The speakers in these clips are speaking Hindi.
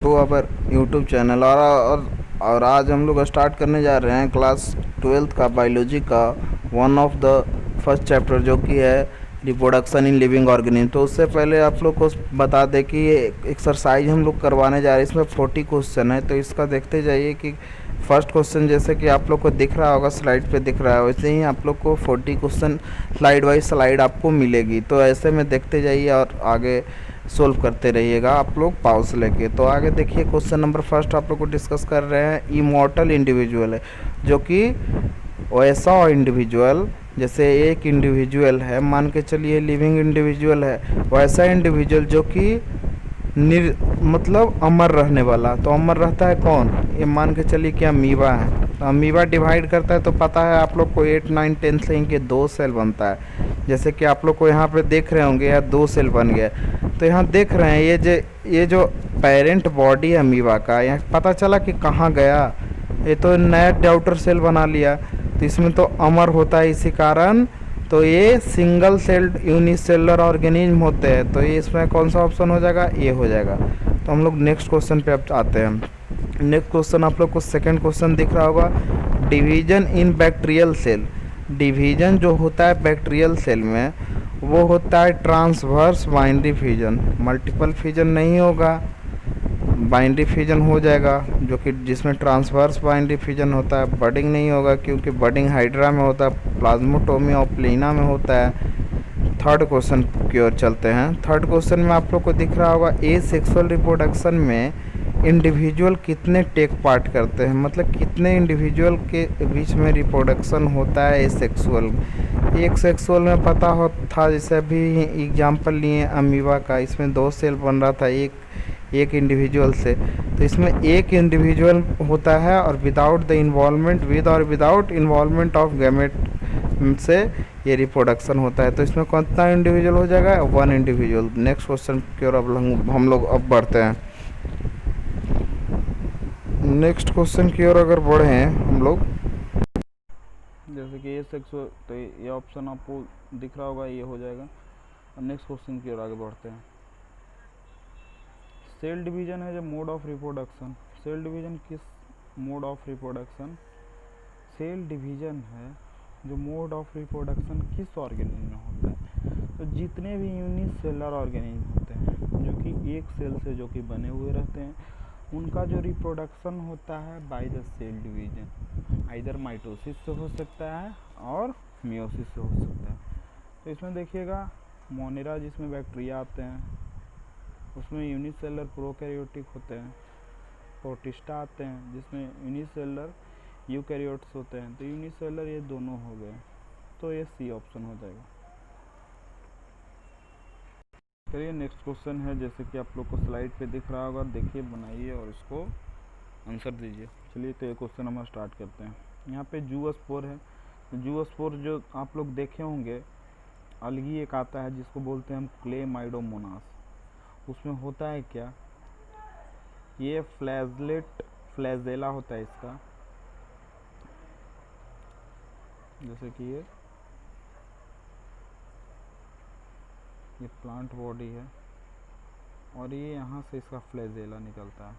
टू अवर यूट्यूब चैनल और आज हम लोग स्टार्ट करने जा रहे हैं क्लास 12th का बायोलॉजी का one of the first chapter जो कि है रिप्रोडक्शन इन लिविंग ऑर्गेनिज्म। तो उससे पहले आप लोग को बता दें कि ये एक्सरसाइज हम लोग करवाने जा रहे हैं। इसमें 40 क्वेश्चन है, तो इसका देखते जाइए कि फर्स्ट क्वेश्चन जैसे कि आप लोग को दिख रहा होगा, स्लाइड पे दिख रहा है, वैसे ही आप लोग को 40 क्वेश्चन स्लाइड बाई स्लाइड आपको मिलेगी। तो ऐसे में देखते जाइए और आगे सोल्व करते रहिएगा आप लोग पाउस लेके। तो आगे देखिए, क्वेश्चन नंबर फर्स्ट आप लोग को डिस्कस कर रहे हैं। इमॉर्टल इंडिविजुअल है, जो कि वैसा इंडिविजुअल, जैसे एक इंडिविजुअल है, मान के चलिए लिविंग इंडिविजुअल है, वैसा इंडिविजुअल जो कि मतलब अमर रहने वाला। तो अमर रहता है कौन? ये मान के चलिए कि अमीबा है। तो अमीबा डिवाइड करता है तो पता है आप लोग को 8 9 10 से इनके 2 सेल बनता है। जैसे कि आप लोग को यहाँ पे देख रहे होंगे, यहाँ 2 सेल बन गया। तो यहाँ देख रहे हैं ये जो पेरेंट बॉडी है अमीबा का, यहाँ पता चला कि कहाँ गया। ये तो नया डाउटर सेल बना लिया, तो इसमें तो अमर होता है इसी कारण। तो ये सिंगल सेल्ड यूनिसेलुलर ऑर्गेनिज्म होते हैं। तो ये इसमें कौन सा ऑप्शन हो जाएगा? ये हो जाएगा। तो हम लोग नेक्स्ट क्वेश्चन पे अब आते हैं। नेक्स्ट क्वेश्चन आप लोग को सेकंड क्वेश्चन दिख रहा होगा, division in bacterial cell. Division जो होता है बैक्टीरियल सेल में, वो होता है transverse binary fission. Multiple fission नहीं होगा, बाइनरी फिजन हो जाएगा, जो कि जिसमें ट्रांसवर्स बाइनरी फिजन होता है। बडिंग नहीं होगा, क्योंकि बडिंग हाइड्रा में होता है, प्लाज्मोटोमी और प्लीना में होता है। थर्ड क्वेश्चन की ओर चलते हैं। थर्ड क्वेश्चन में आप लोग को दिख रहा होगा, ए सेक्सुअल रिप्रोडक्शन में इंडिविजुअल कितने टेक पार्ट करते हैं, मतलब कितने इंडिविजुअल के बीच में रिप्रोडक्शन होता है ए सेक्सुअल। एक सेक्सुअल में पता हो था, जैसे अभी एग्जाम्पल लिए अमीबा का, इसमें 2 सेल बन रहा था एक इंडिविजुअल से। तो इसमें एक इंडिविजुअल होता है और विदाउट द इन्वॉल्वमेंट, विद और विदाउट इन्वॉल्वमेंट ऑफ गैमेट से ये रिप्रोडक्शन होता है। तो इसमें कितना इंडिविजुअल हो जाएगा? 1 इंडिविजुअल। नेक्स्ट क्वेश्चन की ओर अब हम लोग अब बढ़ते हैं। नेक्स्ट क्वेश्चन की ओर अगर बढ़े हम लोग, जैसे कि ये सेक्सुअल, तो ये ऑप्शन आपको दिख रहा होगा, ये हो जाएगा। और नेक्स्ट क्वेश्चन की ओर आगे बढ़ते हैं। सेल डिवीजन है जो mode of reproduction. Cell division किस mode of reproduction? Cell division है जो मोड ऑफ रिप्रोडक्शन किस ऑर्गेनिज्म में होता है? तो जितने भी यूनिसेलुलर ऑर्गेनिज्म होते हैं, जो कि एक सेल से जो कि बने हुए रहते हैं, उनका जो रिप्रोडक्शन होता है by the cell division, either mitosis से हो सकता है और मियोसिस से हो सकता है। तो इसमें देखिएगा, मोनेरा जिसमें बैक्टीरिया आते हैं, उसमें यूनिसेलुलर प्रोकैरियोटिक होते हैं। प्रोटिस्टा आते हैं जिसमें यूनिसेलुलर यूकैरियोट्स होते हैं। तो यूनिसेलुलर ये दोनों हो गए, तो ये सी ऑप्शन हो जाएगा। चलिए नेक्स्ट क्वेश्चन है, जैसे कि आप लोग को स्लाइड पे दिख रहा होगा, देखिए बनाइए और इसको आंसर दीजिए। चलिए तो ये क्वेश्चन हम स्टार्ट करते हैं। यहाँ पे जूओस्पोर है। जूओस्पोर जो आप लोग देखे होंगे, अलगी एक आता है जिसको बोलते हैं हम क्लेमाइडोमोनास। उसमें होता है क्या, ये फ्लैजलेट फ्लैजेला होता है इसका, जैसे कि ये प्लांट बॉडी है और ये यहाँ से इसका फ्लैजेला निकलता है।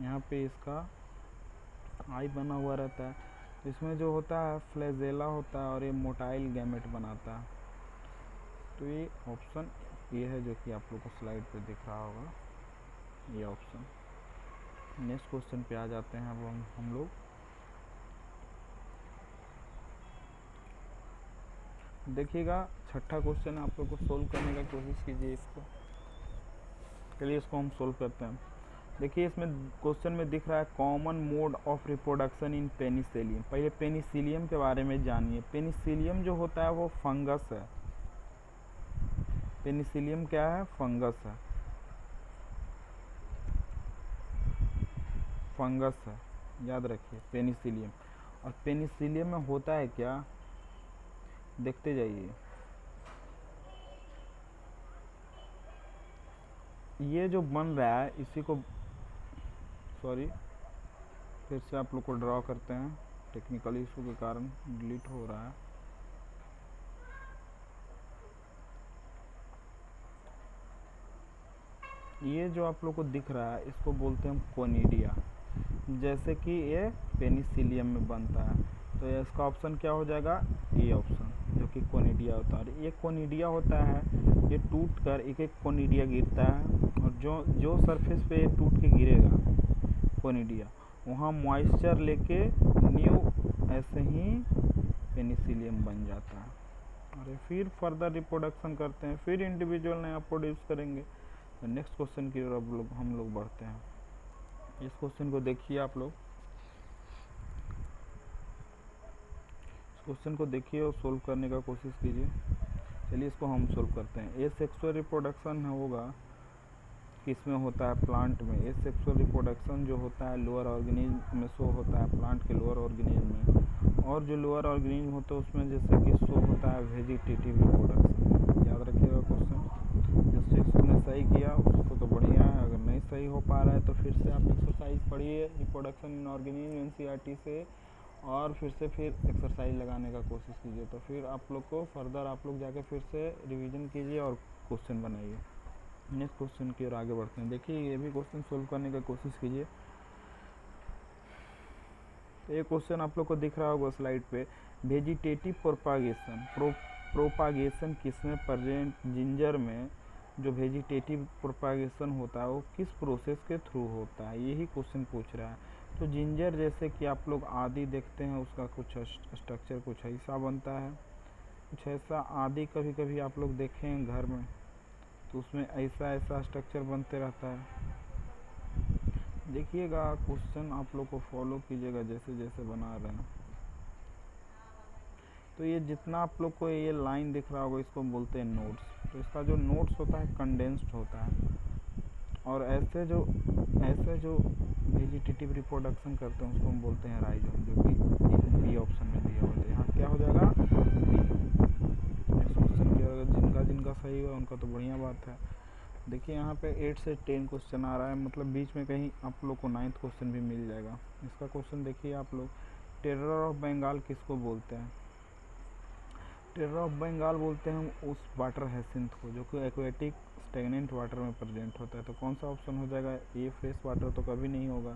यहाँ पे इसका आई बना हुआ रहता है। इसमें जो होता है फ्लैजेला होता है और ये मोटाइल गैमेट बनाता है। तो ये ऑप्शन ये है जो कि आप लोग को स्लाइड पे दिख रहा होगा, ये ऑप्शन। नेक्स्ट क्वेश्चन पे आ जाते हैं अब हम लोग। देखिएगा, छठा क्वेश्चन आप लोग को सोल्व करने का कोशिश कीजिए इसको। चलिए इसको हम सोल्व करते हैं। देखिए इसमें क्वेश्चन में दिख रहा है common mode of reproduction in Penicillium. पहले पेनिसिलियम के बारे में जानिए। पेनिसिलियम जो होता है वो फंगस है। पेनिसिलियम क्या है? फंगस है। फंगस है, याद रखिए पेनिसिलियम। और पेनिसिलियम में होता है क्या, देखते जाइए। ये जो बन रहा है इसी को, सॉरी फिर से आप लोग को ड्रॉ करते हैं, टेक्निकल इशू के कारण डिलीट हो रहा है। ये जो आप लोग को दिख रहा है इसको बोलते हैं हम कोनिडिया, जैसे कि ये पेनिसिलियम में बनता है। तो ये इसका ऑप्शन क्या हो जाएगा, ए ऑप्शन, जो कि कोनिडिया होता है। ये कोनिडिया होता है, ये टूट कर एक एक कोनिडिया गिरता है, और जो जो सरफेस पे ये टूट के गिरेगा कोनिडिया, वहाँ मॉइस्चर लेके न्यू ऐसे ही पेनिसिलियम बन जाता है, और ये फिर फर्दर रिप्रोडक्शन करते हैं, फिर इंडिविजुअल नया प्रोड्यूस करेंगे। तो नेक्स्ट क्वेश्चन की ओर अब हम लोग बढ़ते हैं। इस क्वेश्चन को देखिए आप लोग, क्वेश्चन को देखिए और सोल्व करने का कोशिश कीजिए। चलिए इसको हम सोल्व करते हैं। ए सेक्सुअल रिप्रोडक्शन होगा किसमें होता है, प्लांट में। ए सेक्सुअल रिप्रोडक्शन जो होता है लोअर ऑर्गेनिज्म में शो होता है, प्लांट के लोअर ऑर्गेनिज्म में। और जो लोअर ऑर्गेनिज्म होता है उसमें जैसे कि शो होता है वेजिटेटिव रिप्रोडक्शन। याद रखिएगा क्वेश्चन, जिस चीज़ ने सही किया उसको तो बढ़िया है, अगर नहीं सही हो पा रहा है तो फिर से आप एक्सरसाइज पढ़िए रिप्रोडक्शन इन ऑर्गेनिज्म एनसीईआरटी से, और फिर से एक्सरसाइज लगाने का कोशिश कीजिए। तो फिर आप लोग को फर्दर आप लोग जाके फिर से रिवीजन कीजिए और क्वेश्चन बनाइए। नेक्स्ट क्वेश्चन की ओर आगे बढ़ते हैं। देखिए ये भी क्वेश्चन सोल्व करने का कोशिश कीजिए। ये क्वेश्चन आप लोग को दिख रहा होगा स्लाइड पे, वेजिटेटिव प्रोपागेशन, प्रोपागेशन किसमें प्रेजेंट, जिंजर में जो वेजिटेटिव प्रोपागेशन होता है वो किस प्रोसेस के थ्रू होता है, यही क्वेश्चन पूछ रहा है। तो जिंजर जैसे कि आप लोग आदि देखते हैं उसका कुछ स्ट्रक्चर कुछ ऐसा बनता है, कुछ ऐसा आदि कभी कभी आप लोग देखे हैं घर में, तो उसमें ऐसा ऐसा स्ट्रक्चर बनते रहता है। देखिएगा क्वेश्चन आप लोग को फॉलो कीजिएगा जैसे जैसे बना रहे हैं। तो ये जितना आप लोग को ये लाइन दिख रहा होगा इसको बोलते हैं नोड्स। तो इसका जो नोड्स होता है कंडेंस्ड होता है, और ऐसे जो वेजिटेटिव रिप्रोडक्शन करते हैं उसको हम बोलते हैं राइजोम, जो कि बी ऑप्शन में दिया हुआ है। यहाँ क्या हो जाएगा, बी। नेक्स्ट क्वेश्चन क्या होगा, जिनका सही हुआ उनका तो बढ़िया बात है। देखिए यहाँ पे 8 से 10 क्वेश्चन आ रहा है, मतलब बीच में कहीं आप लोग को 9th क्वेश्चन भी मिल जाएगा। इसका क्वेश्चन देखिए आप लोग, टेरर ऑफ बंगाल किसको बोलते हैं। टेरर ऑफ बंगाल बोलते हैं हम उस वाटर हैसिंथ को जो कि एक्वेटिक स्टेगनेंट वाटर में प्रेजेंट होता है। तो कौन सा ऑप्शन हो जाएगा, ये फ्रेश वाटर तो कभी नहीं होगा,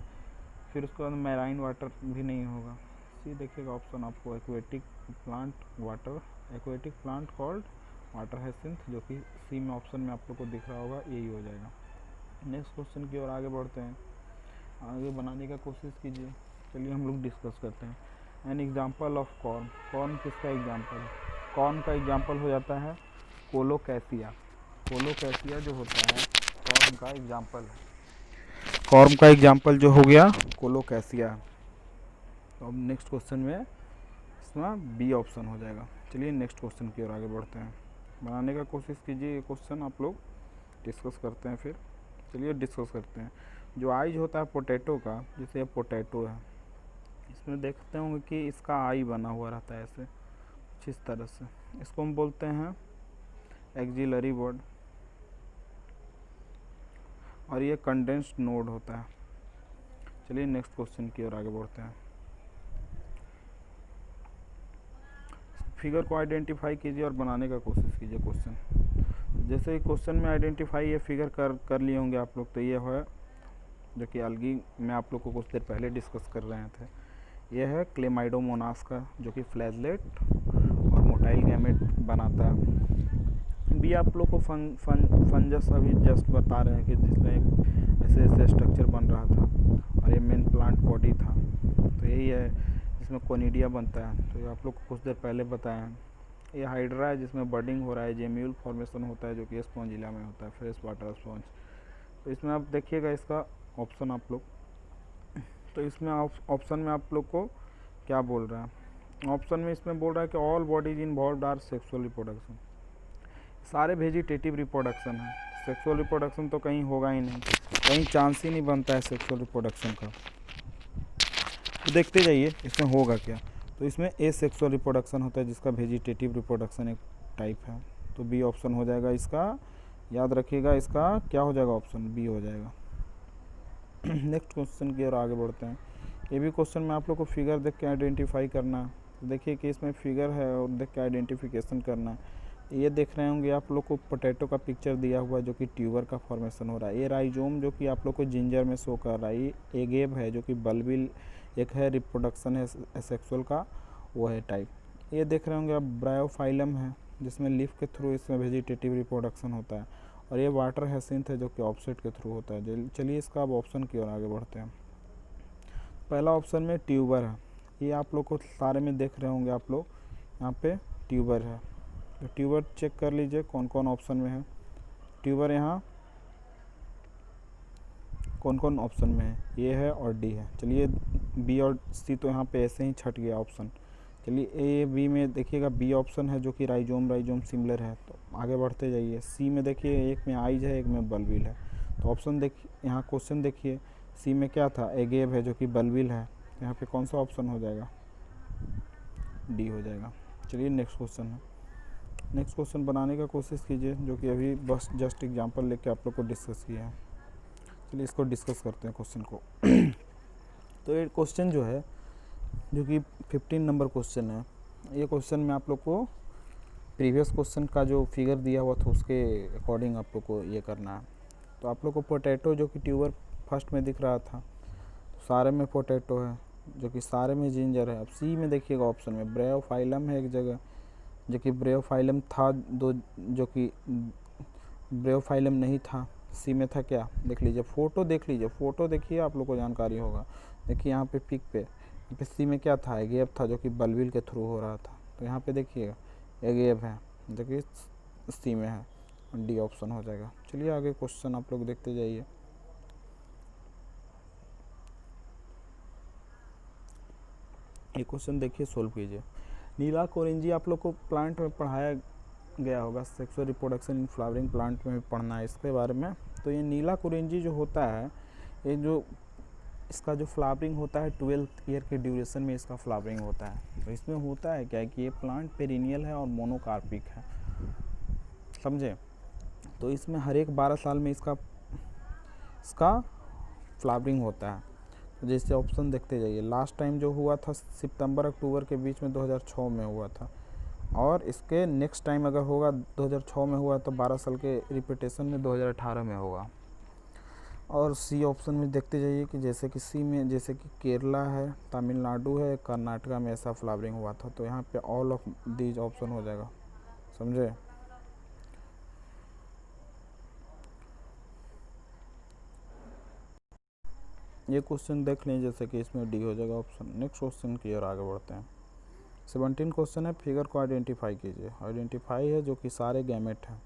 फिर उसके बाद मैराइन वाटर भी नहीं होगा। सी देखिएगा ऑप्शन आपको, aquatic plant water, aquatic plant called water hyacinth, जो कि सी में ऑप्शन में आप लोग को दिख रहा होगा, यही हो जाएगा। नेक्स्ट क्वेश्चन की ओर आगे बढ़ते हैं, आगे बनाने का कोशिश कीजिए। चलिए हम लोग डिस्कस करते हैं। An example of corn, corn किसका एग्जाम्पल है, कॉर्न का एग्जाम्पल हो जाता है कोलोकैसिया। कोलोकैसिया जो होता है कॉर्न का एग्जाम्पल है, कॉर्न का एग्जाम्पल जो हो गया कोलोकैसिया। तो अब नेक्स्ट क्वेश्चन में इसमें बी ऑप्शन हो जाएगा। चलिए नेक्स्ट क्वेश्चन की ओर आगे बढ़ते हैं, बनाने का कोशिश कीजिए। ये क्वेश्चन आप लोग डिस्कस करते हैं फिर। चलिए डिस्कस करते हैं। जो आइज होता है पोटैटो का, जैसे पोटैटो है, इसमें देखते होंगे कि इसका आई बना हुआ रहता है ऐसे कुछ इस तरह से, इसको हम बोलते हैं एक्सिलरी बॉड, और ये कंडेंस्ड नोड होता है। चलिए नेक्स्ट क्वेश्चन की ओर आगे बढ़ते हैं। फिगर को आइडेंटिफाई कीजिए और बनाने का कोशिश कीजिए क्वेश्चन। जैसे ही क्वेश्चन में आइडेंटिफाई ये फिगर कर लिए होंगे आप लोग, तो ये है जो कि अलगी मैं आप लोग को कुछ देर पहले डिस्कस कर रहे थे, यह है क्लेमाइडोमोनास का, जो कि फ्लैजलेट और मोटाइल गैमेट बनाता है। भी आप लोग को फंजस अभी जस्ट बता रहे हैं कि जिसमें ऐसे ऐसे स्ट्रक्चर बन रहा था, और ये मेन प्लांट बॉडी था। तो यही है जिसमें कोनिडिया बनता है, तो ये आप लोग को कुछ देर पहले बताया है। ये हाइड्रा है जिसमें बडिंग हो रहा है, जेम्यूल फॉर्मेशन होता है जो कि स्पॉन्जिला में होता है, फ्रेश वाटर स्पॉन्ज। तो इसमें आप देखिएगा इसका ऑप्शन आप लोग, तो इसमें ऑप्शन में आप लोग को क्या बोल रहा है, ऑप्शन में इसमें बोल रहा है कि all bodies involved are sexual reproduction, सारे वेजिटेटिव रिप्रोडक्शन है, सेक्सुअल रिप्रोडक्शन तो कहीं होगा ही नहीं, कहीं चांस ही नहीं बनता है सेक्सुअल रिप्रोडक्शन का। तो देखते जाइए इसमें होगा क्या। तो इसमें ए सेक्सुअल रिप्रोडक्शन होता है जिसका वेजिटेटिव रिप्रोडक्शन एक टाइप है, तो बी ऑप्शन हो जाएगा इसका। याद रखिएगा इसका क्या हो जाएगा, ऑप्शन बी हो जाएगा। नेक्स्ट क्वेश्चन की ओर आगे बढ़ते हैं। ये भी क्वेश्चन में आप लोग को फिगर देख के आइडेंटिफाई करना है। तो देखिए कि इसमें फिगर है और देख के आइडेंटिफिकेशन करना है। ये देख रहे होंगे आप लोग को पोटैटो का पिक्चर दिया हुआ जो कि ट्यूबर का फॉर्मेशन हो रहा है। ये राइजोम जो कि आप लोग को जिंजर में शो कर रहा है। ये एगेब है जो कि बल्बिल एक है, रिप्रोडक्शन है सेक्सुअल का, वो है टाइप। ये देख रहे होंगे आप ब्रायोफाइलम है जिसमें लीफ के थ्रू इसमें वेजिटेटिव रिप्रोडक्शन होता है। और ये वाटर हैसिंथ है जो कि ऑफसेट के थ्रू होता है। चलिए इसका अब ऑप्शन की ओर आगे बढ़ते हैं। पहला ऑप्शन में ट्यूबर है। ये आप लोग को सारे में देख रहे होंगे आप लोग, यहाँ पे ट्यूबर है। तो ट्यूबर चेक कर लीजिए कौन कौन ऑप्शन में है। ट्यूबर यहाँ कौन कौन ऑप्शन में है, ए है और डी है। चलिए बी और सी तो यहाँ पे ऐसे ही छट गया ऑप्शन। चलिए ए बी में देखिएगा बी ऑप्शन है जो कि राइजोम सिमिलर है, तो आगे बढ़ते जाइए। सी में देखिए एक में आइज है, एक में बल्बिल है। तो ऑप्शन देखिए, यहाँ क्वेश्चन देखिए, सी में क्या था, एगेब है जो कि बल्बिल है। यहाँ पे कौन सा ऑप्शन हो जाएगा, डी हो जाएगा। चलिए नेक्स्ट क्वेश्चन है। नेक्स्ट क्वेश्चन बनाने का कोशिश कीजिए जो कि अभी बस जस्ट एग्जांपल लेके आप लोग को डिस्कस किया है। चलिए इसको डिस्कस करते हैं क्वेश्चन को। तो ये क्वेश्चन जो है जो कि 15 नंबर क्वेश्चन है, ये क्वेश्चन में आप लोग को प्रीवियस क्वेश्चन का जो फिगर दिया हुआ था उसके अकॉर्डिंग आप लोग को ये करना है। तो आप लोग को पोटैटो जो कि ट्यूबर फर्स्ट में दिख रहा था, तो सारे में पोटैटो है जो कि सारे में जिंजर है। अब सी में देखिएगा ऑप्शन में ब्रायोफाइलम है एक जगह जो कि ब्रायोफाइलम था, दो जो कि ब्रायोफाइलम नहीं था। सी में था क्या, देख लीजिए फ़ोटो, देख लीजिए फ़ोटो देखिए, आप लोग को जानकारी होगा। देखिए यहाँ पे पिक पे सी में क्या था, एगेब था जो कि बल्बिल के थ्रू हो रहा था। तो यहाँ पे देखिएगा एगेब है जो कि सी में है, डी ऑप्शन हो जाएगा। चलिए आगे क्वेश्चन आप लोग देखते जाइए। ये क्वेश्चन देखिए, सोल्व कीजिए। नीला कोरिंजी आप लोग को प्लांट में पढ़ाया गया होगा, sexual reproduction in flowering plant में भी पढ़ना है इसके बारे में। तो ये नीला कोरिंजी जो होता है, ये जो इसका जो फ्लावरिंग होता है 12 ईयर के ड्यूरेशन में इसका फ्लावरिंग होता है। तो इसमें होता है क्या है कि ये प्लांट पेरिनियल है और मोनोकार्पिक है, समझे। तो इसमें हर एक 12 साल में इसका फ्लावरिंग होता है। तो जैसे ऑप्शन देखते जाइए, लास्ट टाइम जो हुआ था सितंबर अक्टूबर के बीच में 2006 में हुआ था, और इसके नेक्स्ट टाइम अगर होगा 2006 में हुआ तो 12 साल के रिपीटेशन में 2018 में होगा। और सी ऑप्शन में देखते जाइए कि जैसे कि सी में जैसे कि केरला है, तमिलनाडु है, कर्नाटका में ऐसा फ्लावरिंग हुआ था। तो यहाँ पे ऑल ऑफ दीज ऑप्शन हो जाएगा, समझे। ये क्वेश्चन देख लें जैसे कि इसमें डी हो जाएगा ऑप्शन। नेक्स्ट क्वेश्चन की ओर आगे बढ़ते हैं। 17 क्वेश्चन है, फिगर को आइडेंटिफाई कीजिए। आइडेंटिफाई है जो कि सारे गैमेट हैं।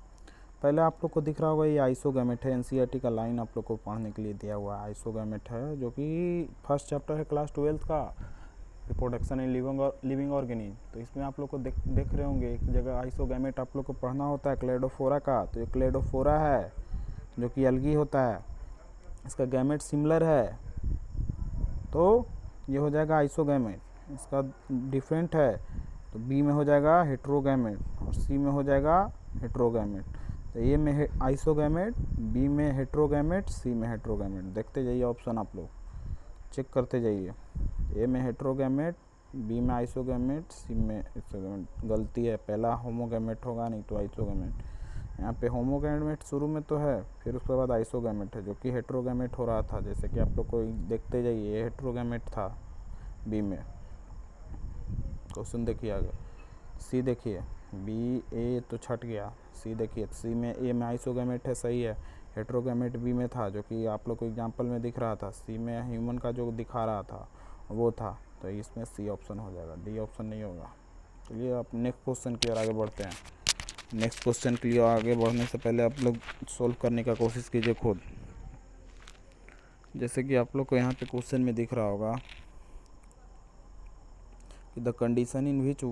पहले आप लोग को दिख रहा होगा ये आइसोगैमेट है, एनसीईआरटी का लाइन आप लोग को पढ़ने के लिए दिया हुआ है। आइसोगैमेट है जो कि फर्स्ट चैप्टर है क्लास 12 का, रिप्रोडक्शन इन लिविंग ऑर्गेनिज्म। तो इसमें आप लोग को देख रहे होंगे एक जगह आइसोगैमेट आप लोग को पढ़ना होता है क्लेडोफोरा का। तो ये क्लेडोफोरा है जो कि अलगी होता है, इसका गैमेट सिमिलर है, तो ये हो जाएगा आइसोगैमेट। इसका डिफरेंट है तो बी में हो जाएगा हेट्रोगैमेट और सी में हो जाएगा हेट्रोगैमेट। तो ए में आइसोगैमेट, बी में हेट्रोगैमेट, सी में हेट्रोगैमेट। देखते जाइए ऑप्शन, आप लोग चेक करते जाइए। ए में हेट्रोगैमेट, बी में आइसोगैमेट, सी में आइसोगैमेट। गलती है, पहला होमोगैमेट होगा नहीं तो आइसोगैमेट। यहाँ पे होमोगैमेट शुरू में तो है, फिर उसके बाद आइसोगैमेट है जो कि हेट्रोगैमेट हो रहा था। जैसे कि आप लोग को देखते जाइए, हेट्रोगैमेट था बी में। क्वेश्चन देखिए आगे। सी देखिए, बी ए तो छट गया, सी देखिए, सी में ए में आइसोगैमेट है, सही है। हेट्रोगैमेट बी में था जो कि आप लोग को एग्जाम्पल में दिख रहा था। सी में ह्यूमन का जो दिखा रहा था वो था, तो इसमें सी ऑप्शन हो जाएगा, डी ऑप्शन नहीं होगा। चलिए आप नेक्स्ट क्वेश्चन की ओर आगे बढ़ते हैं। नेक्स्ट क्वेश्चन के लिए आगे बढ़ने से पहले आप लोग सोल्व करने का कोशिश कीजिए खुद। जैसे कि आप लोग को यहाँ पे क्वेश्चन में दिख रहा होगा कि the condition in which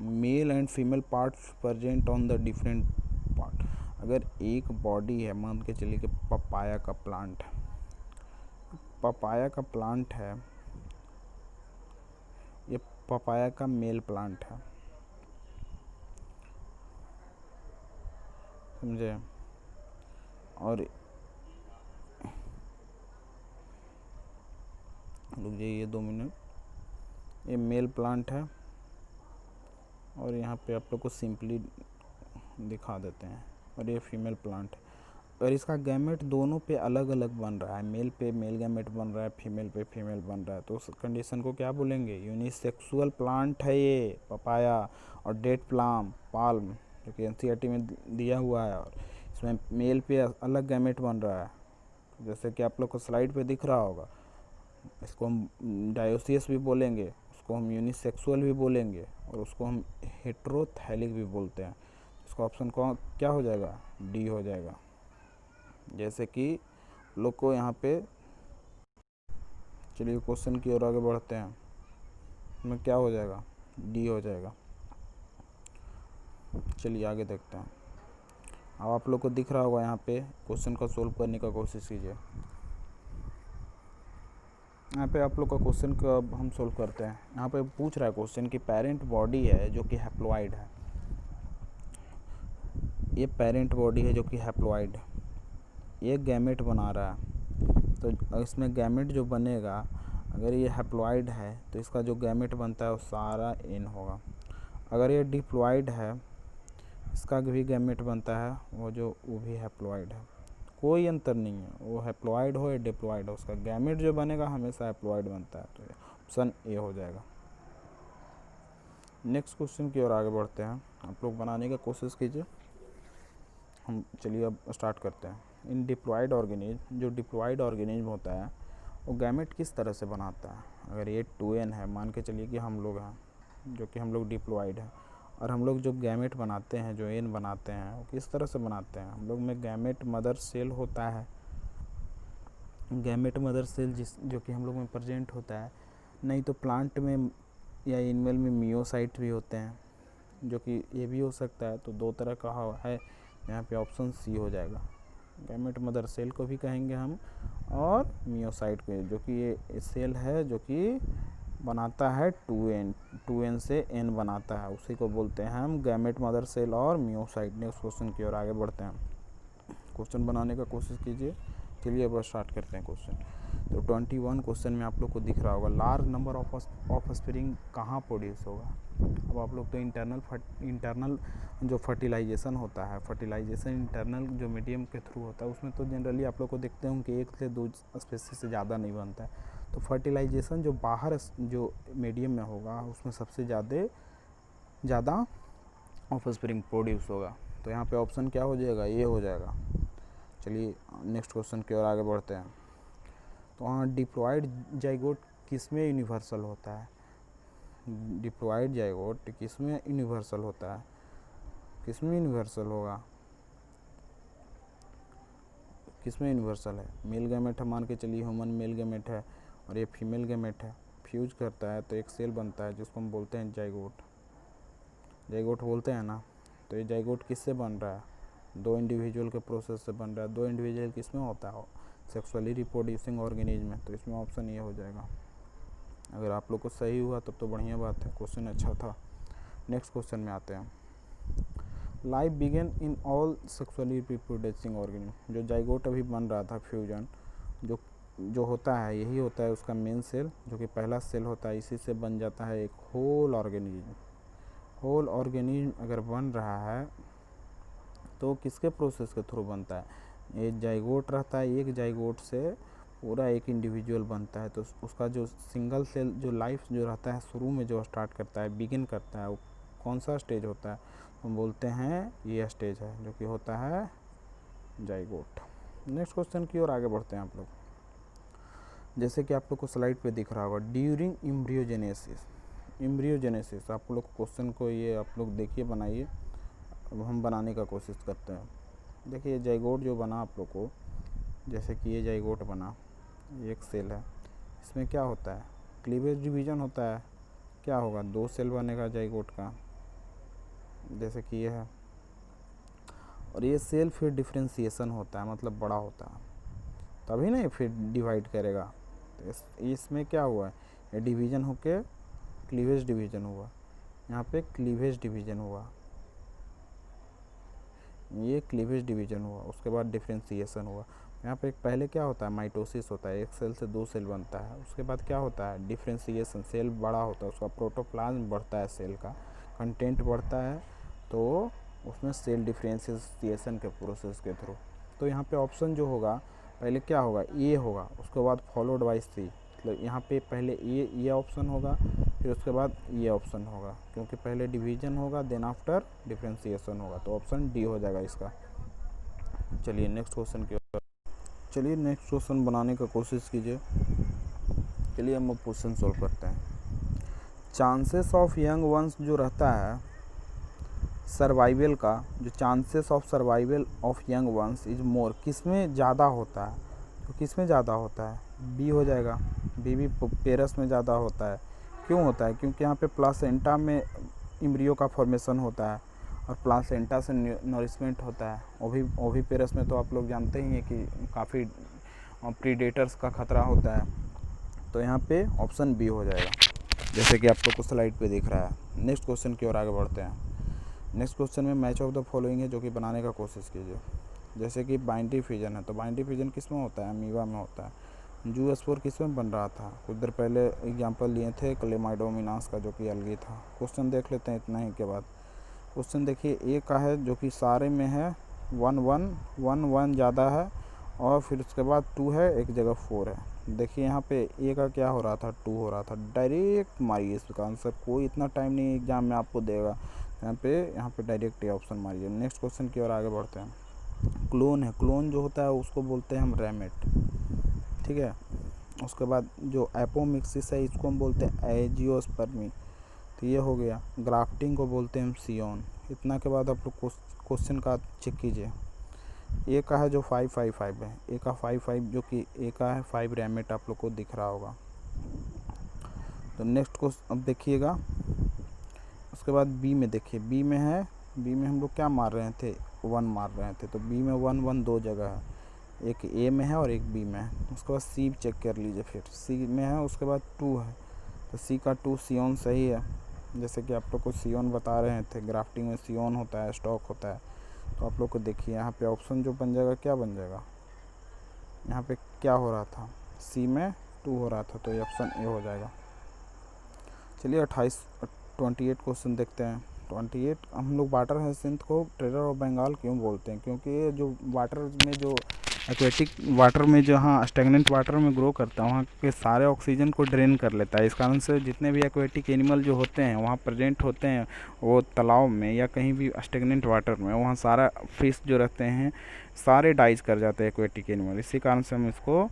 male and female parts present on the different part. अगर एक बॉडी है, मान के चलिए कि पपाया का प्लांट है, ये पपाया का मेल प्लांट है, समझे। और रुक जाइए 2 मिनट। ये मेल प्लांट है, और यहाँ पे आप लोग को सिंपली दिखा देते हैं। और ये फीमेल प्लांट है और इसका गैमेट दोनों पे अलग अलग बन रहा है, मेल पे मेल गैमेट बन रहा है, फीमेल पे फीमेल बन रहा है, तो उस कंडीशन को क्या बोलेंगे? यूनिसेक्सुअल प्लांट है ये पपाया और डेट पाल्म जो कि एनसीईआरटी में दिया हुआ है। और इसमें मेल पे अलग गैमेट बन रहा है, जैसे कि आप लोग को स्लाइड पे दिख रहा होगा। इसको हम डायोसियस भी बोलेंगे, उसको हम यूनिसेक्सुअल भी बोलेंगे और उसको हम हेटेरोथैलिक भी बोलते हैं। इसका ऑप्शन कौन क्या हो जाएगा? डी हो जाएगा। जैसे कि लोग को यहाँ पे, चलिए क्वेश्चन की ओर आगे बढ़ते हैं, इसमें क्या हो जाएगा? डी हो जाएगा। चलिए आगे देखते हैं। अब आप लोग को दिख रहा होगा यहाँ पे, क्वेश्चन को सोल्व करने का कोशिश कीजिए। यहाँ पे आप लोग का क्वेश्चन का हम सोल्व करते हैं। यहाँ पे पूछ रहा है क्वेश्चन कि पेरेंट बॉडी है जो कि हैप्लॉइड है, ये पेरेंट बॉडी है जो कि हैप्लॉइड है, ये गैमेट बना रहा है। तो इसमें गैमेट जो बनेगा, अगर ये हैप्लॉइड है तो इसका जो गैमेट बनता है वो सारा एन होगा। अगर ये डिप्लॉइड है, इसका भी गैमेट बनता है वो भी हैप्लॉइड है, कोई अंतर नहीं है, वो हैप्लॉइड हो या डिप्लॉइड हो, उसका गैमेट जो बनेगा हमेशा हैप्लॉइड बनता है। तो ऑप्शन ए हो जाएगा। नेक्स्ट क्वेश्चन की ओर आगे बढ़ते हैं, आप लोग बनाने का कोशिश कीजिए। हम चलिए अब स्टार्ट करते हैं। इन डिप्लॉइड ऑर्गेनिज्म, जो डिप्लॉइड ऑर्गेनिज्म होता है वो गैमेट किस तरह से बनाता है? अगर ये 2n है, मान के चलिए कि हम लोग हैं जो कि हम लोग डिप्लॉइड हैं, और हम लोग जो गैमेट बनाते हैं, जो एन बनाते हैं, वो किस तरह से बनाते हैं? हम लोग में गैमेट मदर सेल होता है, गैमेट मदर सेल जो कि हम लोग में प्रेजेंट होता है। नहीं तो प्लांट में या एनिमल में मियोसाइट भी होते हैं, जो कि ये भी हो सकता है। तो दो तरह का है, यहाँ पे ऑप्शन सी हो जाएगा। गैमेट मदर सेल को भी कहेंगे हम, और मियोसाइट को, जो कि ये सेल है जो कि बनाता है 2n से n बनाता है, उसी को बोलते हैं हम गैमेट मदर सेल और मियोसाइट। नेक्स्ट क्वेश्चन की ओर आगे बढ़ते हैं। क्वेश्चन बनाने का कोशिश कीजिए। चलिए अब स्टार्ट करते हैं क्वेश्चन। तो 21 क्वेश्चन में आप लोग को दिख रहा होगा, लार्ज नंबर ऑफ स्प्रिंग कहाँ प्रोड्यूस होगा? अब आप लोग तो इंटरनल जो फर्टिलाइजेशन होता है, फर्टिलाइजेशन इंटरनल जो मीडियम के थ्रू होता है, उसमें तो जनरली आप लोग को देखते होंगे कि 1 से 2 स्पेसीज से ज़्यादा नहीं बनता है। तो फर्टिलाइजेशन जो बाहर जो मीडियम में होगा, उसमें सबसे ज़्यादा ऑफ स्प्रिंग प्रोड्यूस होगा। तो यहाँ पे ऑप्शन क्या हो जाएगा? ये हो जाएगा। चलिए नेक्स्ट क्वेश्चन की ओर आगे बढ़ते हैं। तो वहाँ डिप्लॉइड जाइगोट किस में यूनिवर्सल होता है? डिप्लॉइड जाइगोट किस में यूनिवर्सल होता है? किस में यूनिवर्सल होगा? किस में यूनिवर्सल है? मेल गैमेट है, मान के चलिए ह्यूमन मेल गैमेट है, और ये फीमेल गैमेट है, फ्यूज करता है तो एक सेल बनता है जिसको हम बोलते हैं जाइगोट। जाइगोट बोलते हैं ना। तो ये जाइगोट किससे बन रहा है? 2 इंडिविजुअल के प्रोसेस से बन रहा है। 2 इंडिविजुअल किस में होता है? सेक्सुअली रिप्रोड्यूसिंग ऑर्गेनिज्म में। तो इसमें ऑप्शन ये हो जाएगा। अगर आप लोग को सही हुआ तब तो बढ़िया बात है, क्वेश्चन अच्छा था। नेक्स्ट क्वेश्चन में आते हैं। Life begin in all sexually reproducing organism. जो जाइगोट अभी बन रहा था, फ्यूजन जो होता है, यही होता है उसका मेन सेल, जो कि पहला सेल होता है, इसी से बन जाता है एक होल ऑर्गेनिज्म। होल ऑर्गेनिज्म अगर बन रहा है तो किसके प्रोसेस के थ्रू बनता है? एक जाइगोट रहता है, एक जाइगोट से पूरा एक इंडिविजुअल बनता है। तो उसका जो सिंगल सेल जो लाइफ जो रहता है, शुरू में जो स्टार्ट करता है, बिगिन करता है, वो कौन सा स्टेज होता है? हम बोलते हैं ये स्टेज है, जो कि होता है जाइगोट। नेक्स्ट क्वेश्चन की ओर आगे बढ़ते हैं आप लोग। जैसे कि आप लोग को स्लाइड पे दिख रहा होगा, ड्यूरिंग एम्ब्रियोजेनेसिस आप लोग क्वेश्चन को ये आप लोग देखिए, बनाइए। अब हम बनाने का कोशिश करते हैं। देखिए जाइगोट जो बना आप लोग को, जैसे कि ये जाइगोट बना, एक सेल है, इसमें क्या होता है? क्लीवेज डिवीजन होता है। क्या होगा? 2 सेल बनेगा जाइगोट का, जैसे कि ये है, और ये सेल फिर डिफ्रेंशिएशन होता है, मतलब बड़ा होता है, तभी ना ये फिर डिवाइड करेगा। तो इसमें क्या हुआ है? ये डिवीजन होके क्लीवेज डिवीजन हुआ, यहाँ पे क्लीवेज डिवीजन हुआ, ये क्लीवेज डिवीजन हुआ, उसके बाद डिफ्रेंशिएशन हुआ। यहाँ पे एक पहले क्या होता है? माइटोसिस होता है, 1 सेल से 2 सेल बनता है। उसके बाद क्या होता है? डिफ्रेंशिएशन, सेल बड़ा होता है, उसका प्रोटोप्लाज्म बढ़ता है सेल का, कंटेंट बढ़ता है तो उसमें सेल डिफ्रेंशिएशन के प्रोसेस के थ्रू। तो यहाँ पे ऑप्शन जो होगा पहले क्या होगा, ए होगा, उसके बाद फॉलोड बाय सी, मतलब यहाँ पे पहले ये ऑप्शन होगा, फिर उसके बाद ये ऑप्शन होगा, क्योंकि पहले डिवीजन होगा देन आफ्टर डिफ्रेंशिएशन होगा, तो ऑप्शन डी हो जाएगा इसका। चलिए नेक्स्ट क्वेश्चन बनाने का कोशिश कीजिए। चलिए हम अब क्वेश्चन सॉल्व करते हैं। चांसेस ऑफ यंग वंस जो रहता है सर्वाइवल का, जो chances of survival of young ones is more, किस में ज़्यादा होता है, तो किस में ज़्यादा होता है, बी हो जाएगा। बी भी पेरस में ज़्यादा होता है। क्यों होता है, क्योंकि यहाँ पे प्लासेंटा में इम्ब्रियो का फॉर्मेशन होता है और प्लासेंटा से नरिशमेंट होता है। ओवी पेरस में तो आप लोग जानते ही हैं कि काफ़ी प्रीडेटर्स का खतरा होता है, तो यहाँ पे ऑप्शन बी हो जाएगा, जैसे कि आप लोग को स्लाइड पे दिख रहा है। नेक्स्ट क्वेश्चन की ओर आगे बढ़ते हैं। नेक्स्ट क्वेश्चन में मैच ऑफ द फॉलोइंग है, जो कि बनाने का कोशिश कीजिए। जैसे कि बाइंड्री फ्यूजन है, तो बाइंड्री फ्यूजन किस में होता है, अमीबा में होता है। जू स्पोर किस में बन रहा था, कुछ देर पहले एग्जाम्पल लिए थे क्लेमाइडोमिनास का, जो कि अलगी था। क्वेश्चन देख लेते हैं इतना ही के बाद। क्वेश्चन देखिए, ए का है जो कि सारे में है 1 ज़्यादा है, और फिर उसके बाद 2 है, एक जगह 4 है। देखिए यहाँ पे ए का क्या हो रहा था, 2 हो रहा था। डायरेक्ट मारिए इसका आंसर, कोई इतना टाइम नहीं एग्जाम में आपको देगा। यहाँ पे डायरेक्ट ये ऑप्शन मारिए। नेक्स्ट क्वेश्चन की ओर आगे बढ़ते हैं। क्लोन है, क्लोन जो होता है उसको बोलते हैं हम रैमेट, ठीक है। उसके बाद जो एपोमिक्सिस है इसको हम बोलते हैं एजियोस्पर्मी, तो ये हो गया। ग्राफ्टिंग को बोलते हैं हम सियोन। इतना के बाद आप लोग क्वेश्चन का चेक कीजिए। ए का है जो 555 है, ए का 55 जो कि ए का है 5 रैमेट आप लोग को दिख रहा होगा। तो नेक्स्ट क्वेश्चन अब देखिएगा। उसके बाद बी में देखिए, बी में है, बी में हम लोग क्या मार रहे थे, 1 मार रहे थे, तो बी में 1 2 जगह है, एक ए में है और एक बी में है। उसके बाद सी चेक कर लीजिए, फिर सी में है, उसके बाद 2 है, तो सी का 2 सियोन सही है। जैसे कि आप लोग को सियोन बता रहे थे, ग्राफ्टिंग में सियोन होता है, स्टॉक होता है। तो आप लोग को देखिए यहाँ पे ऑप्शन जो बन जाएगा, क्या बन जाएगा, यहाँ पे क्या हो रहा था, सी में 2 हो रहा था, तो ये ऑप्शन ए हो जाएगा। चलिए 28 क्वेश्चन देखते हैं। 28 हम लोग वाटर हाइसिंथ को टेरर ऑफ बंगाल क्यों बोलते हैं, क्योंकि ये जो वाटर में जो एक्वेटिक वाटर में जो हाँ स्टेगनेंट वाटर में ग्रो करता है, वहाँ के सारे ऑक्सीजन को ड्रेन कर लेता है। इस कारण से जितने भी एक्वेटिक एनिमल जो होते हैं वहाँ प्रेजेंट होते हैं, वो तालाब में या कहीं भी स्टेगनेंट वाटर में, वहाँ सारा फिश जो रहते हैं सारे डाइज कर जाते हैं एक्वेटिक एनिमल। इसी कारण से हम इसको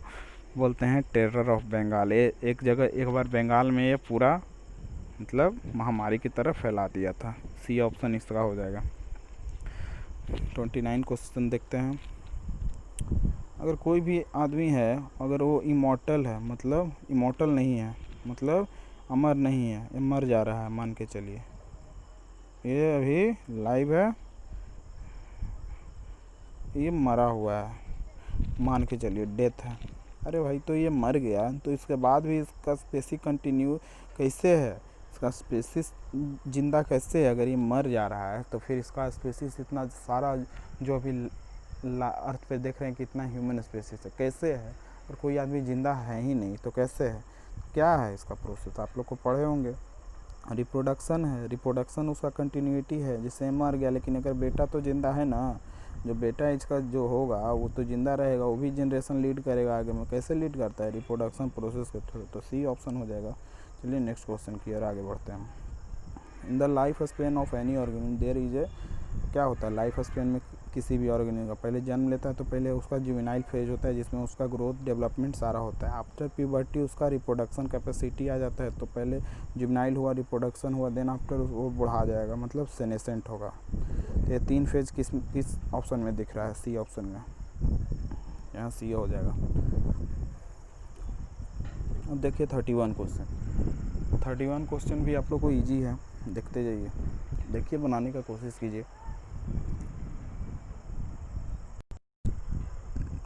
बोलते हैं टेरर ऑफ बंगाल। एक जगह एक बार बंगाल में ये पूरा मतलब महामारी की तरफ फैला दिया था। सी ऑप्शन इसका हो जाएगा। 29 क्वेश्चन देखते हैं। अगर कोई भी आदमी है, अगर वो इमॉर्टल है, मतलब इमॉर्टल नहीं है, मतलब अमर नहीं है, ये मर जा रहा है, मान के चलिए ये अभी लाइव है, ये मरा हुआ है, मान के चलिए डेथ है। अरे भाई तो ये मर गया, तो इसके बाद भी इसका स्पेसी कंटिन्यू कैसे है, इसका स्पेसिस जिंदा कैसे है। अगर ये मर जा रहा है तो फिर इसका स्पेसिस इतना सारा जो अभी अर्थ पे देख रहे हैं कितना ह्यूमन स्पेसिस है, कैसे है। और कोई आदमी जिंदा है ही नहीं तो कैसे है, क्या है इसका प्रोसेस, आप लोग को पढ़े होंगे। रिप्रोडक्शन है, रिप्रोडक्शन उसका कंटिन्यूटी है, जैसे मर गया लेकिन अगर बेटा तो जिंदा है ना, जो बेटा इसका जो होगा वो तो जिंदा रहेगा, वो भी जनरेशन लीड करेगा आगे में। कैसे लीड करता है, रिप्रोडक्शन प्रोसेस के थ्रू, तो सी ऑप्शन हो जाएगा। चलिए नेक्स्ट क्वेश्चन की ओर आगे बढ़ते हैं। In the life span of any organism there is a, क्या होता है लाइफ स्पेन में किसी भी ऑर्गेनिज्म का, पहले जन्म लेता है तो पहले उसका जुवेनाइल फेज होता है जिसमें उसका ग्रोथ डेवलपमेंट सारा होता है। आफ्टर प्यूबर्टी उसका रिप्रोडक्शन कैपेसिटी आ जाता है, तो पहले जुवेनाइल हुआ, रिप्रोडक्शन हुआ, देन आफ्टर वो बढ़ा जाएगा, मतलब सेनेसेंट होगा। तो ये 3 फेज किस ऑप्शन में दिख रहा है, सी ऑप्शन में, यहाँ सी हो जाएगा। अब देखिए 31 क्वेश्चन भी आप लोग को ईजी है, देखते जाइए, देखिए बनाने का कोशिश कीजिए।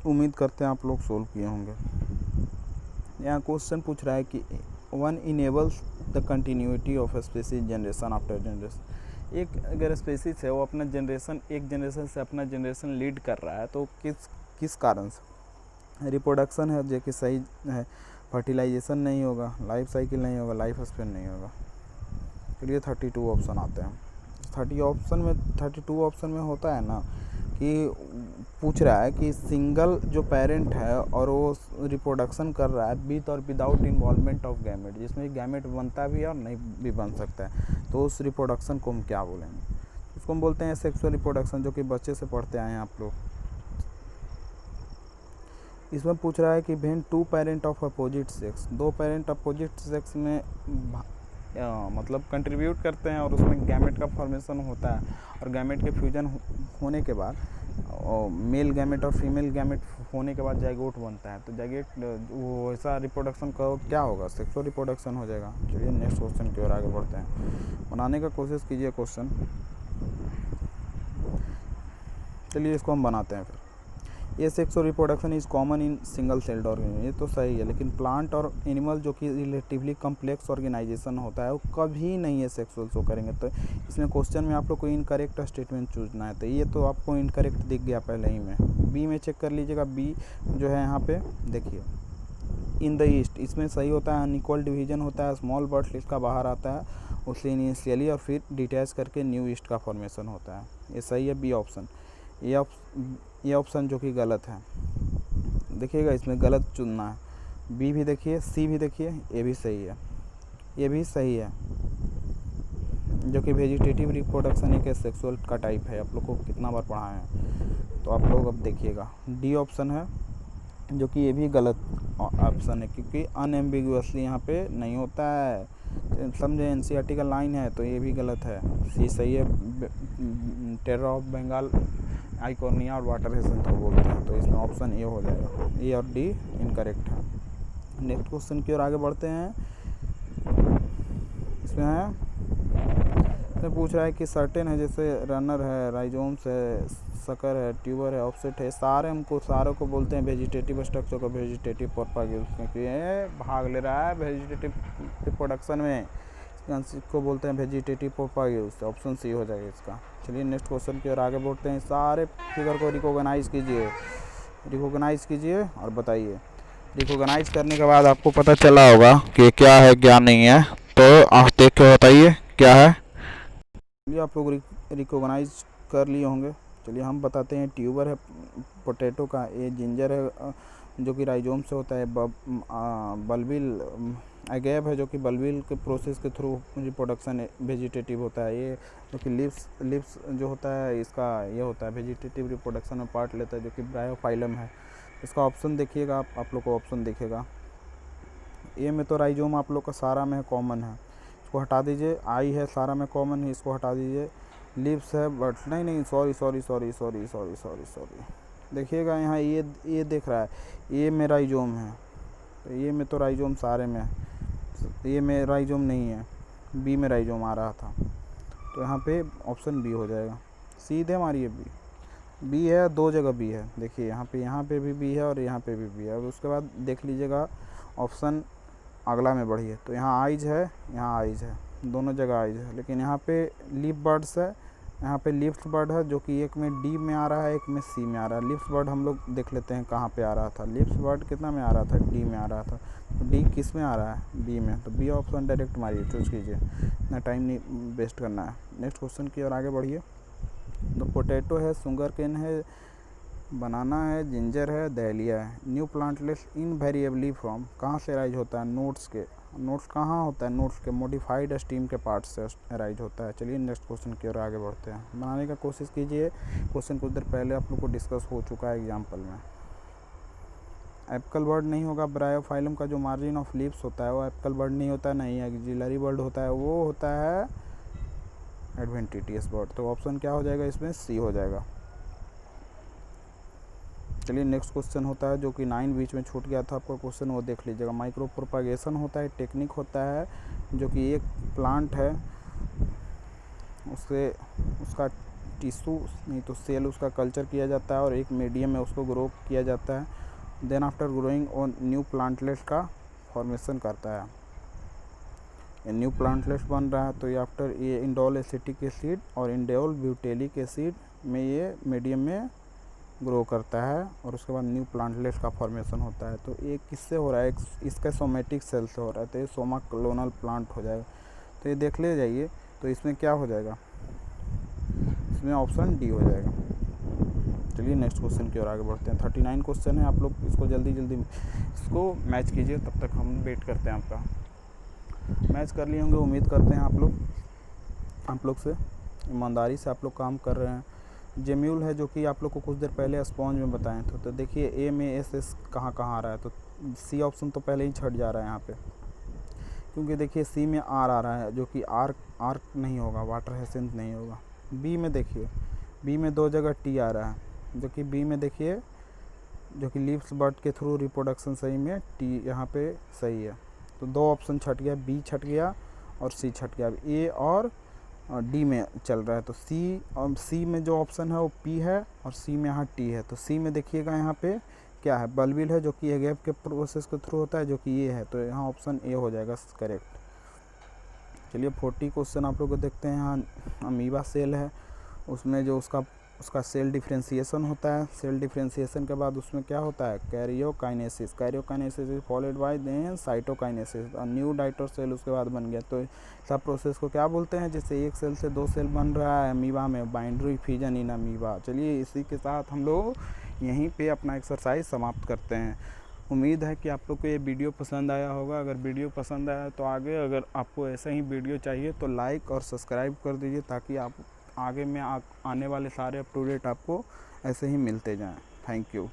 उम्मीद करते हैं आप लोग सोल्व किए होंगे। यहाँ क्वेश्चन पूछ रहा है कि 1 enables the continuity of a species generation after generation. एक अगर स्पीसीज है वो अपना जनरेशन, एक जनरेशन से अपना जनरेशन लीड कर रहा है, तो किस कारण से। रिप्रोडक्शन है जो कि सही है, फर्टिलाइजेशन नहीं होगा, लाइफ साइकिल नहीं होगा, लाइफ स्पेन नहीं होगा। चलिए 32 ऑप्शन आते हैं। 32 ऑप्शन में होता है ना कि पूछ रहा है कि सिंगल जो पेरेंट है और वो रिप्रोडक्शन कर रहा है विद और विदाउट इन्वॉल्वमेंट ऑफ गैमेट, जिसमें गैमेट बनता भी है और नहीं भी बन सकता है, तो उस रिप्रोडक्शन को हम क्या बोलेंगे? उसको हम बोलते हैं सेक्सुअल रिप्रोडक्शन, जो कि बच्चे से पढ़ते आए हैं आप लोग। इसमें पूछ रहा है कि when two parent of opposite sex, दो पेरेंट अपोजिट सेक्स में मतलब कंट्रीब्यूट करते हैं और उसमें गैमेट का फॉर्मेशन होता है, और गैमेट के फ्यूजन होने के बाद मेल गैमेट और फीमेल गैमेट होने के बाद जाइगोट बनता है। तो जाइगोट वो ऐसा रिप्रोडक्शन का क्या होगा? सेक्सुअल रिप्रोडक्शन हो जाएगा। चलिए नेक्स्ट क्वेश्चन की ओर आगे बढ़ते हैं। बनाने का कोशिश कीजिए क्वेश्चन। चलिए इसको हम बनाते हैं फिर। ये sexual reproduction is common in single celled organism, ये तो सही है, लेकिन प्लांट और एनिमल जो कि रिलेटिवली कम्प्लेक्स ऑर्गेनाइजेशन होता है वो कभी नहीं ये सेक्सुअल शो करेंगे। तो इसमें क्वेश्चन में आप लोग को इनकरेक्ट स्टेटमेंट चूजना है, तो ये तो आपको इनकरेक्ट दिख गया पहले ही में। बी में चेक कर लीजिएगा, बी जो है यहाँ पे देखिए इन द ईस्ट, इसमें सही होता है, अनइक्वल डिवीजन होता है, स्मॉल बर्ड्स इसका बाहर आता है उससे इनिशियली और फिर डिटैच करके न्यू ईस्ट का फॉर्मेशन होता है, ये सही है बी ऑप्शन। ये ऑप्शन जो कि गलत है, देखिएगा इसमें गलत चुनना है। बी भी देखिए, सी भी देखिए, ये भी सही है, ये भी सही है, जो कि वेजिटेटिव रिप्रोडक्शन एक सेक्सुअल का टाइप है, आप लोग को कितना बार पढ़ा है, तो आप लोग अब देखिएगा। डी ऑप्शन है जो कि ये भी गलत ऑप्शन है, क्योंकि अनएम्बिगुअसली यहाँ पे नहीं होता है, समझे, एनसीईआरटी का लाइन है, तो ये भी गलत है। सी सही है, टेरर ऑफ बंगाल आइकोनिया और वाटर हेसेंट को बोलते हैं, तो इसमें ऑप्शन ए हो जाएगा। ए और डी इनकरेक्ट है। नेक्स्ट क्वेश्चन की ओर आगे बढ़ते हैं। इसमें पूछ रहा है कि सर्टेन है, जैसे रनर है, राइजोम्स है, सकर है, ट्यूबर है, ऑफसेट है, सारों को बोलते हैं वेजिटेटिव स्ट्रक्चर को वेजिटेटिव प्रोपागेशन, क्योंकि ये भाग ले रहा है वेजिटेटिव रिप्रोडक्शन में, को बोलते हैं वेजिटेटिव प्रोपागेशन। ऑप्शन सी हो जाएगा इसका। चलिए नेक्स्ट क्वेश्चन की ओर आगे बढ़ते हैं। सारे फिगर को रिकॉग्नाइज कीजिए और बताइए। रिकॉग्नाइज करने के बाद आपको पता चला होगा कि क्या है क्या नहीं है, तो आप देख के बताइए क्या है। चलिए आप लोग रिकॉग्नाइज कर लिए होंगे। चलिए हम बताते हैं। ट्यूबर है पोटैटो का, ये जिंजर है जो कि राइजोम से होता है, बल्बिल अगैब है जो कि बल्बिल के प्रोसेस के थ्रू रिप्रोडक्शन वेजिटेटिव होता है। ये जो कि लिप्स जो होता है इसका ये होता है वेजिटेटिव रिप्रोडक्शन में पार्ट लेता है, जो कि ब्रायोफाइलम है। इसका ऑप्शन देखिएगा आप लोग को ऑप्शन दिखेगा। ए में तो राइजोम आप लोग का सारा में कॉमन है, इसको हटा दीजिए। आई है सारा में कॉमन है, इसको हटा दीजिए। लिप्स है बट नहीं सॉरी देखिएगा यहाँ ये देख रहा है, ये में राइजोम है, तो ये में तो राइजोम सारे में है, ये में राइजोम नहीं है, बी में राइजोम आ रहा था, तो यहाँ पे ऑप्शन बी हो जाएगा। सीधे मारिए बी है, दो जगह बी है, देखिए यहाँ पे भी बी है और यहाँ पे भी बी है। और उसके बाद देख लीजिएगा ऑप्शन अगला में बढ़िए, तो यहाँ आइज है, यहाँ आइज है, दोनों जगह आइज है, लेकिन यहाँ पे लिप बर्ड्स है, यहाँ पे लिप्स बर्ड है, जो कि एक में डी में आ रहा है, एक में सी में आ रहा है। लिप्स बर्ड हम लोग देख लेते हैं कहाँ पे आ रहा था। लिप्स बर्ड कितना में आ रहा था? डी में आ रहा था। तो डी किस में आ रहा है? बी में, तो बी ऑप्शन डायरेक्ट मारिए, चूज कीजिए, इतना टाइम नहीं वेस्ट करना है। नेक्स्ट क्वेश्चन की ओर आगे बढ़िए। तो पोटैटो है, शुगर केन है, बनाना है, जिंजर है, दहलिया है। न्यू प्लांटलेस इनवेरिएबली फ्रॉम, कहाँ से राइज होता है? नोट्स के। नोट्स कहाँ होता है? नोट्स के मोडिफाइड स्टीम के पार्ट से राइज होता है। चलिए नेक्स्ट क्वेश्चन की ओर आगे बढ़ते हैं। बनाने का कोशिश कीजिए। क्वेश्चन कुछ देर पहले आप लोग को डिस्कस हो चुका है एग्जाम्पल में। एपिकल वर्ड नहीं होगा, ब्रायोफाइलम का जो मार्जिन ऑफ लीव्स होता है वो एपिकल वर्ड नहीं होता है, नहीं एक्सिलरी वर्ड होता है, वो होता है एडवेंटिटियस वर्ड। तो ऑप्शन क्या हो जाएगा इसमें? सी हो जाएगा। चलिए नेक्स्ट क्वेश्चन होता है जो कि 9 बीच में छूट गया था आपका क्वेश्चन, वो देख लीजिएगा। माइक्रो प्रोपागेशन होता है, टेक्निक होता है जो कि एक प्लांट है, उसका टिश्यू नहीं तो सेल उसका कल्चर किया जाता है और एक मीडियम में उसको ग्रो किया जाता है। Then after growing on new plantlets का फॉर्मेशन करता है। ये न्यू प्लांटलेट्स बन रहा है, तो ये आफ्टर ये इंडोल एसिटिक एसिड और इंडोल ब्यूटेलिक एसिड में ये मीडियम में ग्रो करता है और उसके बाद न्यू प्लांटलेट्स का फॉर्मेशन होता है। तो ये किससे हो रहा है? इसका सोमेटिक सेल से हो रहा है, तो ये सोमा क्लोनल प्लांट हो जाएगा। तो ये देख ले जाइए। तो इसमें क्या हो जाएगा, इसमें ऑप्शन डी हो जाएगा। चलिए नेक्स्ट क्वेश्चन की ओर आगे बढ़ते हैं। 39 क्वेश्चन है, आप लोग इसको जल्दी जल्दी इसको मैच कीजिए, तब तक हम वेट करते हैं आपका। मैच कर लिए होंगे, उम्मीद करते हैं आप लोग से ईमानदारी से आप लोग काम कर रहे हैं। जेम्यूल है जो कि आप लोग को कुछ देर पहले स्पॉन्ज में बताएं थे। तो देखिए ए में एस कहाँ कहाँ आ रहा है, तो सी ऑप्शन तो पहले ही छट जा रहा है यहाँ पे, क्योंकि देखिए सी में आर आ रहा है जो कि आर नहीं होगा, वाटर हेसेंट नहीं होगा। बी में देखिए, बी में 2 जगह टी आ रहा है, जो कि बी में देखिए जो कि लीव्स बर्ड के थ्रू रिप्रोडक्शन सही में टी यहाँ पे सही है। तो 2 ऑप्शन छट गया, बी छट गया और सी छट गया। अब ए और डी में चल रहा है। तो सी में जो ऑप्शन है वो पी है और सी में यहाँ टी है। तो सी में देखिएगा यहाँ पे क्या है, बल्बिल है जो कि एगेप के प्रोसेस के थ्रू होता है, जो कि ये है। तो यहाँ ऑप्शन ए हो जाएगा करेक्ट। चलिए 40 क्वेश्चन आप लोग को देखते हैं। यहाँ अमीबा सेल है, उसमें जो उसका सेल डिफ्रेंशिएशन होता है। सेल डिफ्रेंशिएशन के बाद उसमें क्या होता है, karyokinesis is followed by then cytokinesis और न्यू डाइटर सेल उसके बाद बन गया। तो सब प्रोसेस को क्या बोलते हैं, जैसे एक सेल से 2 सेल बन रहा है अमीबा में, बाइंडरी फ्यूजन इन अमीबा। चलिए इसी के साथ हम लोग यहीं पे अपना एक्सरसाइज समाप्त करते हैं। उम्मीद है कि आप लोग को ये वीडियो पसंद आया होगा। अगर वीडियो पसंद आया तो अगर आपको ऐसा ही वीडियो चाहिए तो लाइक और सब्सक्राइब कर दीजिए, ताकि आप आगे में आने वाले सारे अप टू डेट आपको ऐसे ही मिलते जाएं। Thank you.